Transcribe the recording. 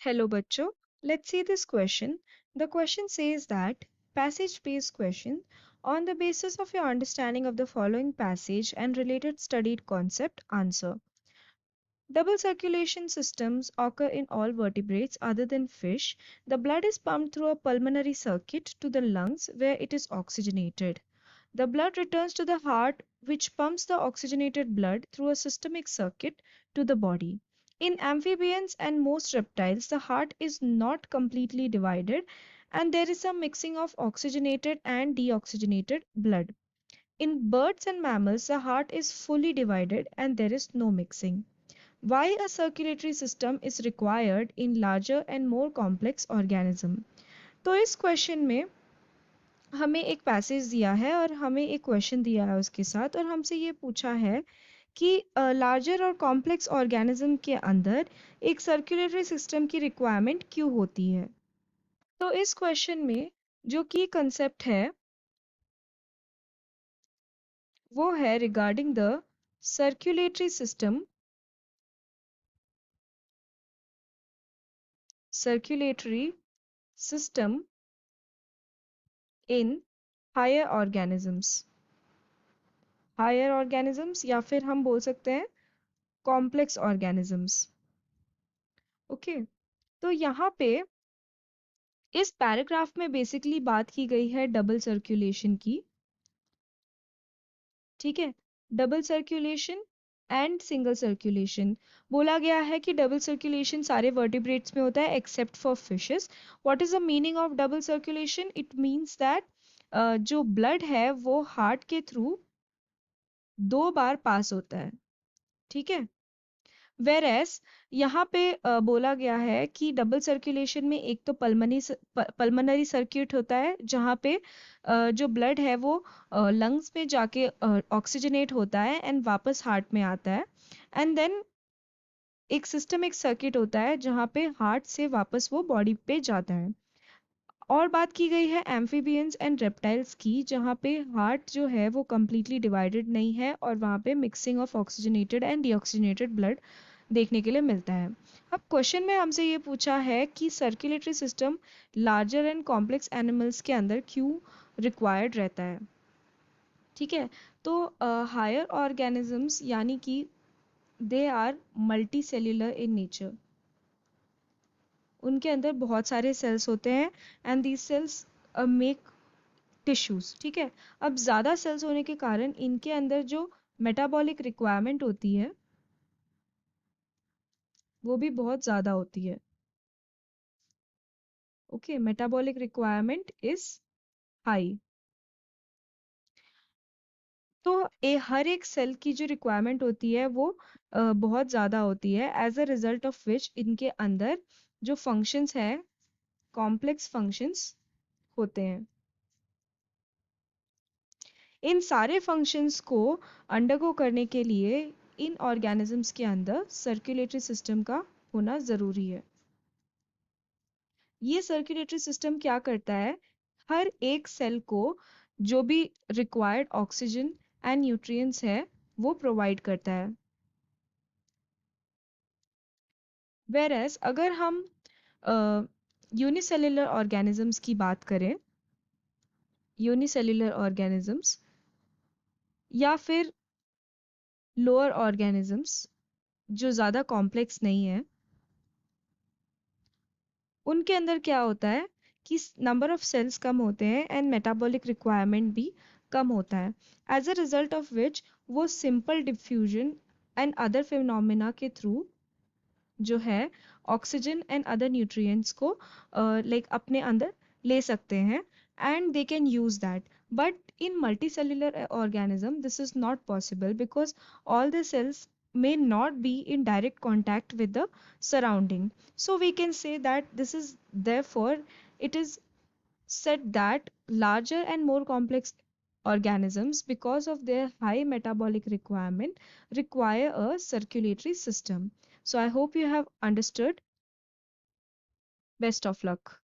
Hello, bachcho. Let's see this question. The question says that passage-based question on the basis of your understanding of the following passage and related studied concept, answer. Double circulation systems occur in all vertebrates other than fish. The blood is pumped through a pulmonary circuit to the lungs where it is oxygenated. The blood returns to the heart, which pumps the oxygenated blood through a systemic circuit to the body. In amphibians and most reptiles, the heart is not completely divided and there is a mixing of oxygenated and deoxygenated blood. In birds and mammals, the heart is fully divided and there is no mixing. Why a circulatory system is required in larger and more complex organism? तो इस question में हमें एक passage दिया है और हमें एक क्वेश्चन दिया है उसके साथ और हमसे ये पूछा है कि लार्जर और कॉम्प्लेक्स ऑर्गेनिज्म के अंदर एक सर्कुलेटरी सिस्टम की रिक्वायरमेंट क्यों होती है। तो इस क्वेश्चन में जो की कंसेप्ट है वो है regarding the circulatory system in higher organisms या फिर हम बोल सकते हैं कॉम्प्लेक्स ऑर्गेनिजम्स। ओके, तो यहाँ पे इस पैराग्राफ में बेसिकली बात की गई है डबल सर्कुलेशन की। ठीक है, double circulation and single circulation बोला गया है कि डबल सर्कुलेशन सारे वर्टिब्रेट्स में होता है except for fishes. What is the meaning of double circulation? It means that जो ब्लड है वो हार्ट के थ्रू 2 बार पास होता है। ठीक है, वेरएस यहाँ पे बोला गया है कि डबल सर्कुलेशन में एक तो पल्मनरी सर्किट होता है जहाँ पे जो ब्लड है वो लंग्स में जाके ऑक्सीजनेट होता है एंड वापस हार्ट में आता है। एंड देन एक सिस्टमिक सर्किट होता है जहाँ पे हार्ट से वापस वो बॉडी पे जाता है। और बात की गई है एम्फीबियंस एंड रेप्टाइल्स की जहाँ पे हार्ट जो है वो कम्प्लीटली डिवाइडेड नहीं है और वहाँ पे mixing of oxygenated and deoxygenated blood देखने के लिए मिलता है। अब क्वेश्चन में हमसे ये पूछा है कि circulatory system larger and complex animals के अंदर क्यों रिक्वायर्ड रहता है। ठीक है, तो हायर ऑर्गेनिजम्स यानी कि they are multi cellular in nature, उनके अंदर बहुत सारे सेल्स होते हैं and these cells make tissues. ठीक है, अब ज़्यादा सेल्स होने के कारण इनके अंदर जो मेटाबॉलिक रिक्वायरमेंट होती है वो भी बहुत ज़्यादा होती है। Okay, metabolic requirement is high. तो हर एक सेल की जो रिक्वायरमेंट होती है वो बहुत ज़्यादा होती है as a result of which इनके अंदर जो फंक्शंस हैं कॉम्प्लेक्स फंक्शंस होते हैं। इन सारे फंक्शंस को अंडरगो करने के लिए इन ऑर्गेनिजम्स के अंदर सर्कुलेटरी सिस्टम का होना ज़रूरी है। ये सर्कुलेटरी सिस्टम क्या करता है, हर एक सेल को जो भी रिक्वायर्ड ऑक्सीजन एंड न्यूट्रिएंट्स है वो प्रोवाइड करता है। वेरएस अगर हम यूनिसेल्युलर ऑर्गेनिजम्स की बात करें, यूनिसेल्युलर ऑर्गेनिजम्स या फिर लोअर ऑर्गेनिजम्स जो ज़्यादा कॉम्प्लेक्स नहीं है, उनके अंदर क्या होता है कि नंबर ऑफ सेल्स कम होते हैं एंड मेटाबॉलिक रिक्वायरमेंट भी कम होता है as a result of which वो simple diffusion and other phenomena के थ्रू जो है ऑक्सीजन एंड अदर न्यूट्रिएंट्स को लाइक अपने अंदर ले सकते हैं and they can use that. But in multicellular organism this is not possible because all the cells may not be in direct contact with the surrounding. So we can say that this is therefore it is said that larger and more complex organisms because of their high metabolic requirement require a circulatory system. So I hope you have understood. Best of luck.